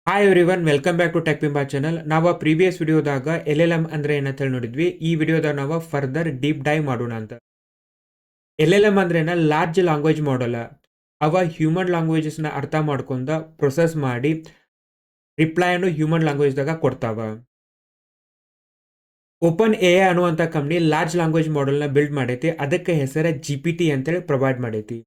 Hi everyone, welcome back to tech Pimba channel. ನಾವು previous ವಿಡಿಯೋದಾಗ LLM ಅಂದ್ರೆ ಏನಂತ ಹೇಳಿ ನೋಡಿದ್ವಿ. ಈ ವಿಡಿಯೋದಾಗ ನಾವು ಫರ್ದರ್ ಡೀಪ್ ಡೈವ್ ಮಾಡೋಣ ಅಂತ. LLM ಅಂದ್ರೆ ಲಾರ್ಜ್ ಲ್ಯಾಂಗ್ವೇಜ್ ಮಾಡೆಲ್. ಅವ ಹ್ಯೂಮನ್ ಲ್ಯಾಂಗ್ವೇಜಸ್ ನ ಅರ್ಥ ಮಾಡ್ಕೊಂಡ ಪ್ರೊಸೆಸ್ ಮಾಡಿ ರಿಪ್ಲೈನು ಹ್ಯೂಮನ್ ಲ್ಯಾಂಗ್ವೇಜ್ ದಾಗ ಕೊಡ್ತಾವ. ಓಪನ್ ಎ ಅನ್ನುವಂಥ ಕಂಪ್ನಿ ಲಾರ್ಜ್ ಲ್ಯಾಂಗ್ವೇಜ್ ಮಾಡೆಲ್ ನ ಬಿಲ್ಡ್ ಮಾಡೈತಿ. ಅದಕ್ಕೆ ಹೆಸರ GPT ಅಂತೇಳಿ ಪ್ರೊವೈಡ್ ಮಾಡೈತಿ.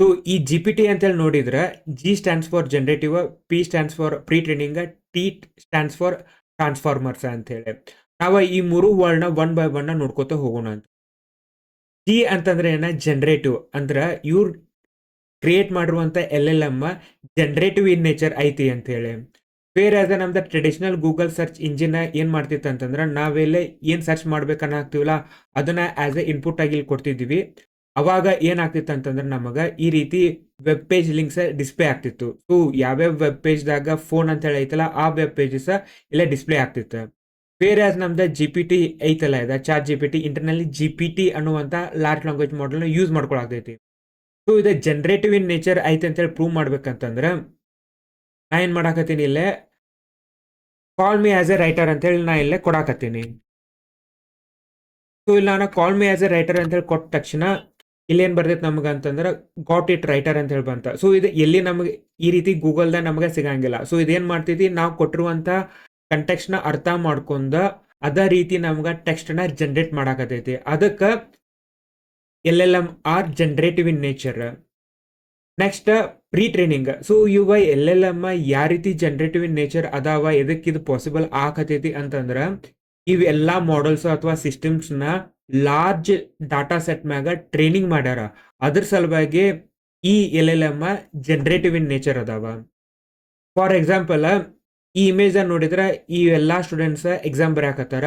ಸೊ ಈ GPT ಅಂತೇಳಿ ನೋಡಿದ್ರೆ G stands for generative, P stands for pre training, T stands for transformers ಅಂತ ಹೇಳಿ ನಾವು ಈ ಮೂರು ವರ್ಡ್ನ ಒನ್ ಬೈ ಒನ್ ನೋಡ್ಕೋತ ಹೋಗೋಣ ಅಂತ. G ಅಂತಂದ್ರೆ ಜನರೇಟಿವ್ ಅಂದ್ರೆ ಇವ್ರು ಕ್ರಿಯೇಟ್ ಮಾಡಿರುವಂತ LLM ಜನರೇಟಿವ್ ಇನ್ ನೇಚರ್ ಐತಿ ಅಂತ ಹೇಳಿ. ಬೇರೆ ಅದ ನಮ್ದು ಟ್ರೆಡಿಷನಲ್ ಗೂಗಲ್ ಸರ್ಚ್ ಇಂಜಿನ್ ಏನ್ ಮಾಡ್ತಿತ್ತು ಅಂತಂದ್ರೆ ನಾವೆಲ್ಲ ಏನ್ ಸರ್ಚ್ ಮಾಡ್ಬೇಕನ್ನ ಆಗ್ತೀವಲ್ಲ ಅದನ್ನ ಆಸ್ ಎ ಇನ್ಪುಟ್ ಆಗಿ ಇಲ್ಲಿ ಕೊಡ್ತಿದ್ವಿ. ಅವಾಗ ಏನಾಗ್ತಿತ್ತು ಅಂತಂದ್ರೆ ನಮಗ ಈ ರೀತಿ ವೆಬ್ ಪೇಜ್ ಲಿಂಕ್ಸ್ ಡಿಸ್ಪ್ಲೇ ಆಗ್ತಿತ್ತು. ಸೊ ಯಾವ್ಯಾವ ವೆಬ್ ಪೇಜ್ದಾಗ ಫೋನ್ ಅಂತ ಹೇಳಿ ಐತಲ್ಲ ಆ ವೆಬ್ ಪೇಜಸ್ ಇಲ್ಲ ಡಿಸ್ಪ್ಲೇ ಆಗ್ತಿತ್ತು. ಬೇರೆ ನಮ್ದು GPT ಐತಲ್ಲ ಇದೆ ಚಾಟ್ GPT ಇಂಟರ್ನಲ್ಲಿ GPT ಅನ್ನುವಂತ ಲಾರ್ಜ್ ಲ್ಯಾಂಗ್ವೇಜ್ ಮಾಡೆಲ್ ಯೂಸ್ ಮಾಡ್ಕೊಳತೈತಿ. ಸೊ ಇದು ಜನರೇಟಿವ್ ಇನ್ ನೇಚರ್ ಐತೆ ಅಂತ ಹೇಳಿ ಪ್ರೂವ್ ಮಾಡ್ಬೇಕಂತಂದ್ರೆ ನಾ ಏನ್ ಮಾಡಾಕತ್ತೀನಿ ಇಲ್ಲೇ call me as a writer ಅಂತ ಹೇಳಿ ನಾ ಇಲ್ಲೇ ಕೊಡಾಕತ್ತೀನಿ. ಸೊ ಇಲ್ಲಿ ನಾನು call me as a writer ಅಂತ ಹೇಳಿ ಕೊಟ್ಟ ತಕ್ಷಣ ಇಲ್ಲೇನ್ ಬರ್ತೈತೆ ನಮ್ಗೆ ಅಂತಂದ್ರೆ ಗಾಟ್ ಇಟ್ ರೈಟರ್ ಅಂತ ಹೇಳಿ ಬಂತ. ಸೊ ಇದು ಎಲ್ಲಿ ನಮಗೆ ಈ ರೀತಿ ಗೂಗಲ್ದಾಗ ನಮಗೆ ಸಿಗಂಗಿಲ್ಲ. ಸೊ ಇದೇನ್ ಮಾಡ್ತೈತಿ ನಾವು ಕೊಟ್ಟಿರುವಂತ ಕಂಟೆಕ್ಸ್ಟ್ ನ ಅರ್ಥ ಮಾಡ್ಕೊಂಡ ಅದೇ ರೀತಿ ನಮ್ಗೆ ಟೆಕ್ಸ್ಟ್ ನ ಜನರೇಟ್ ಮಾಡಾಕತೈತಿ. ಅದಕ್ಕೆ LLM are generative in nature. Next pre training. So ಇವ LLM ಯಾವ ರೀತಿ ಜನರೇಟಿವ್ ಇನ್ ನೇಚರ್ ಅದಾವ, ಎದಕ್ಕೆ ಇದು ಪಾಸಿಬಲ್ ಆಗತೈತಿ ಅಂತಂದ್ರ ಇವೆಲ್ಲಾ ಮಾಡೆಲ್ಸ್ ಅಥವಾ ಸಿಸ್ಟಮ್ಸ್ ನ ಲಾರ್ಜ್ ಡಾಟಾ ಸೆಟ್ ಮ್ಯಾಗ ಟ್ರೈನಿಂಗ್ ಮಾಡ್ಯಾರ. ಅದ್ರ ಸಲುವಾಗಿ ಈ LLM ಜನರೇಟಿವ್ ಇನ್ ನೇಚರ್ ಅದಾವ. ಫಾರ್ ಎಕ್ಸಾಂಪಲ್ ಈ ಇಮೇಜ್ ನೋಡಿದ್ರೆ ಈ ಎಲ್ಲಾ ಸ್ಟೂಡೆಂಟ್ಸ್ ಎಕ್ಸಾಮ್ ಬರೆಯಾಕತ್ತಾರ.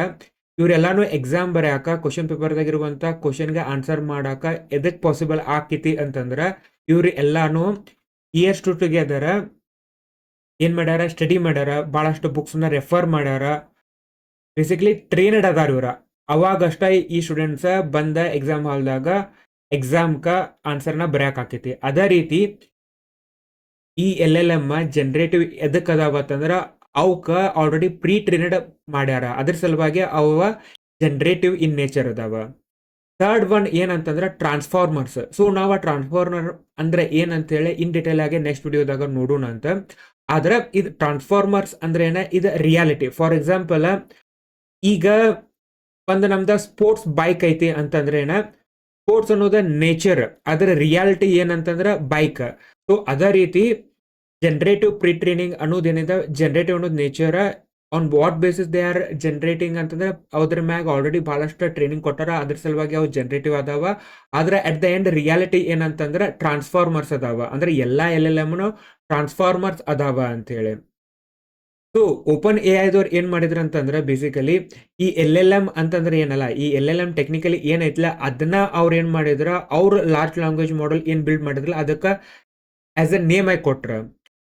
ಇವರೆಲ್ಲಾನು ಎಕ್ಸಾಮ್ ಬರೆಯಾಕ ಕ್ವಶನ್ ಪೇಪರ್ದಾಗ ಇರುವಂತ ಕ್ವಶನ್ಗೆ ಆನ್ಸರ್ ಮಾಡಾಕ ಎದಕ್ ಪಾಸಿಬಲ್ ಆಕೈತಿ ಅಂತಂದ್ರ ಇವ್ರು ಎಲ್ಲಾನು ಇಯರ್ಸ್ ಟು ಟುಗೆದರ್ ಏನ್ ಮಾಡ್ಯಾರ, ಸ್ಟಡಿ ಮಾಡ್ಯಾರ, ಬಹಳಷ್ಟು ಬುಕ್ಸ್ ನ ರೆಫರ್ ಮಾಡ್ಯಾರ. ಬೇಸಿಕ್ಲಿ ಟ್ರೈನ್ಡ್ ಅದಾರ ಇವ್ರ. ಅವಾಗಷ್ಟ ಈ ಸ್ಟೂಡೆಂಟ್ಸ್ ಬಂದ ಎಕ್ಸಾಮ್ ಹಾಲ್ದಾಗ ಎಕ್ಸಾಮ್ಕ ಆನ್ಸರ್ನ ಬರೆಯಕ್ ಆಕೈತಿ. ಅದೇ ರೀತಿ ಈ LLM ಜನರೇಟಿವ್ ಎದಕ್ ಅದಾವ ಅಂತಂದ್ರ ಅವಕ್ಕ ಆಲ್ರೆಡಿ ಪ್ರೀ ಟ್ರೈನ್ಡ್ ಮಾಡ್ಯಾರ. ಅದ್ರ ಸಲುವಾಗಿ ಅವ ಜನರೇಟಿವ್ ಇನ್ ನೇಚರ್ ಅದಾವ. ಥರ್ಡ್ ಒನ್ ಏನಂತಂದ್ರೆ ಟ್ರಾನ್ಸ್ಫಾರ್ಮರ್ಸ್. ಸೊ ನಾವು ಟ್ರಾನ್ಸ್ಫಾರ್ಮರ್ ಅಂದ್ರೆ ಏನಂತ ಹೇಳಿ ಇನ್ ಡಿಟೇಲ್ ಆಗಿ ನೆಕ್ಸ್ಟ್ ವಿಡಿಯೋದಾಗ ನೋಡೋಣ ಅಂತ. ಆದ್ರೆ ಇದು ಟ್ರಾನ್ಸ್ಫಾರ್ಮರ್ಸ್ ಅಂದ್ರೆ ಇದು ರಿಯಾಲಿಟಿ. ಫಾರ್ ಎಕ್ಸಾಂಪಲ್ ಈಗ ಒಂದು ನಮ್ದ ಸ್ಪೋರ್ಟ್ಸ್ ಬೈಕ್ ಐತಿ ಅಂತಂದ್ರೆ ಸ್ಪೋರ್ಟ್ಸ್ ಅನ್ನೋದ ನೇಚರ್, ಅದರ ರಿಯಾಲಿಟಿ ಏನಂತಂದ್ರೆ ಬೈಕ್. ಸೊ ಅದೇ ರೀತಿ ಜನರೇಟಿವ್ ಪ್ರೀ ಟ್ರೈನಿಂಗ್ ಅನ್ನೋದೇನಿದೆ, ಜನರೇಟಿವ್ ಅನ್ನೋದು nature on what basis they are generating ಅಂತಂದ್ರೆ ಅದ್ರ ಮ್ಯಾಗ ಆಲ್ರೆಡಿ ಬಹಳಷ್ಟು ಟ್ರೈನಿಂಗ್ ಕೊಟ್ಟಾರ. ಅದ್ರ ಸಲುವಾಗಿ ಅವು ಜನರೇಟಿವ್ ಅದಾವ. ಆದ್ರೆ ಅಟ್ ದ ಎಂಡ್ ರಿಯಾಲಿಟಿ ಏನಂತಂದ್ರೆ ಟ್ರಾನ್ಸ್ಫಾರ್ಮರ್ಸ್ ಅದಾವ. ಅಂದ್ರೆ ಎಲ್ಲಾ LLM ಟ್ರಾನ್ಸ್ಫಾರ್ಮರ್ಸ್ ಅದಾವ ಅಂತ ಹೇಳಿ. ಸೊ ಓಪನ್ AI ದವ್ರು ಏನ್ ಮಾಡಿದ್ರು ಅಂತಂದ್ರೆ ಬೇಸಿಕಲಿ ಈ LLM ಅಂತಂದ್ರೆ ಏನಲ್ಲ, ಈ LLM ಟೆಕ್ನಿಕಲಿ ಏನೈತಿಲ್ಲ ಅದನ್ನ ಅವ್ರು ಏನ್ ಮಾಡಿದ್ರ, ಅವ್ರ ಲಾರ್ಜ್ ಲ್ಯಾಂಗ್ವೇಜ್ ಮಾಡೆಲ್ ಏನ್ ಬಿಲ್ಡ್ ಮಾಡಿದ್ರಲ್ಲ ಅದಕ್ಕೆ ಆಸ್ ಎ ನೇಮ್ ಆಗಿ ಕೊಟ್ರ.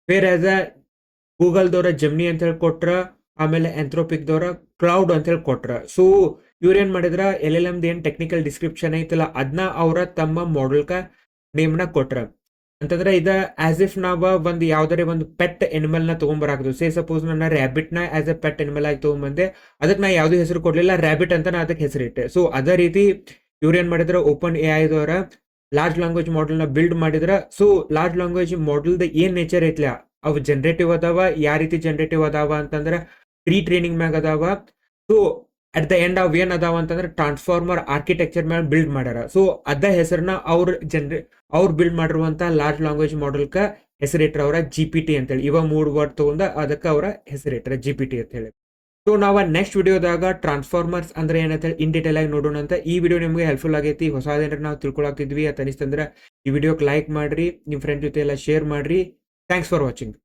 ಬೇರೆ ಆಸ್ ಅ ಗೂಗಲ್ ದವರ ಜೆಮಿನಿ ಅಂತ ಹೇಳಿ ಕೊಟ್ರ, ಆಮೇಲೆ ಆಂಥ್ರೋಪಿಕ್ ದವರ ಕ್ಲೌಡ್ ಅಂತ ಹೇಳಿ ಕೊಟ್ರ. ಸೊ ಇವ್ರೇನ್ ಮಾಡಿದ್ರ LLM ಏನ್ ಟೆಕ್ನಿಕಲ್ ಡಿಸ್ಕ್ರಿಪ್ಷನ್ ಐತಲ್ಲ ಅದನ್ನ ಅವರ ತಮ್ಮ ಮಾಡೆಲ್ಕ ನೇಮ್ನ ಕೊಟ್ರ. ಅಂತಂದ್ರೆ ಇದ ಆಸ್ ಇಫ್ ನಾವ ಒಂದು ಯಾವ್ದಾರೆ ಒಂದು ಪೆಟ್ ಎನಿಮಲ್ ನ ತಗೊಂಡ್ಬರಾಕದು. ಸೇ ಸಪೋಸ್ ನನ್ನ ರ್ಯಾಬಿಟ್ ನ ಆಸ್ ಎ ಪೆಟ್ ಎನಿಮಲ್ ಆಗಿ ತಗೊಂಡ್ಬಂದೆ, ಅದಕ್ಕೆ ನಾ ಯಾವ್ದು ಹೆಸರು ಕೊಡ್ಲಿಲ್ಲ, ರ್ಯಾಬಿಟ್ ಅಂತ ನಾ ಅದಕ್ಕೆ ಹೆಸರಿಟ್ಟೆ. ಸೊ ಅದೇ ರೀತಿ ಇವ್ರು ಏನ್ ಮಾಡಿದ್ರ ಓಪನ್ AI ದವರ ಲಾರ್ಜ್ ಲ್ಯಾಂಗ್ವೇಜ್ ಮಾಡೆಲ್ ನ ಬಿಲ್ಡ್ ಮಾಡಿದ್ರ. ಸೊ ಲಾರ್ಜ್ ಲ್ಯಾಂಗ್ವೇಜ್ ಮಾಡೆಲ್ ಏನ್ ನೇಚರ್ ಐತ್ಲ ಅವು ಜನರೇಟಿವ್ ಅದಾವ. ಯಾವ ರೀತಿ ಜನರೇಟಿವ್ ಅದಾವ ಅಂತಂದ್ರೆ ಪ್ರೀ ಟ್ರೈನಿಂಗ್ ಮ್ಯಾಗ ಅದಾವ. ಸೊ ಅಟ್ ದ ಎಂಡ್ ಅವ್ ಏನ್ ಅದಾವ ಅಂತಂದ್ರೆ ಟ್ರಾನ್ಸ್ಫಾರ್ಮರ್ ಆರ್ಕಿಟೆಕ್ಚರ್ ಮ್ಯಾಗ ಬಿಲ್ಡ್ ಮಾಡ್ಯಾರ. ಸೊ ಅದ ಹೆಸರನ್ನ ಅವ್ರು ಬಿಲ್ಡ್ ಮಾಡಿರುವಂತ ಲಾರ್ಜ್ ಲ್ಯಾಂಗ್ವೇಜ್ ಮಾಡೆಲ್ಕ ಹೆಸರಿಟ್ರ ಅವರ GPT ಅಂತೇಳಿ. ಇವ 3 ವರ್ಡ್ ತಗೊಂಡ ಅದಕ್ಕೆ ಅವರ ಹೆಸರಿಟ್ರ GPT ಅಂತ ಹೇಳಿ. ಸೊ ನಾವು ನೆಕ್ಸ್ಟ್ ವಿಡಿಯೋದಾಗ ಟ್ರಾನ್ಸ್ಫಾರ್ಮರ್ಸ್ ಅಂದ್ರೆ ಏನಂತ ಇನ್ ಡಿಟೇಲ್ ಆಗಿ ನೋಡೋಣ ಅಂತ. ಈ ವಿಡಿಯೋ ನಿಮಗೆ ಹೆಲ್ಪ್ಫುಲ್ ಆಗೈತಿ, ಹೊಸದೇನಾರ ನಾವು ತಿಳ್ಕೊಳಕ್ತಿದ್ವಿ ಅಂತ ಅನಿಸ್ತಂದ್ರೆ ಈ ವಿಡಿಯೋಕ್ಕೆ ಲೈಕ್ ಮಾಡ್ರಿ, ನಿಮ್ ಫ್ರೆಂಡ್ ಜೊತೆ ಎಲ್ಲ ಶೇರ್ ಮಾಡ್ರಿ. Thanks for watching.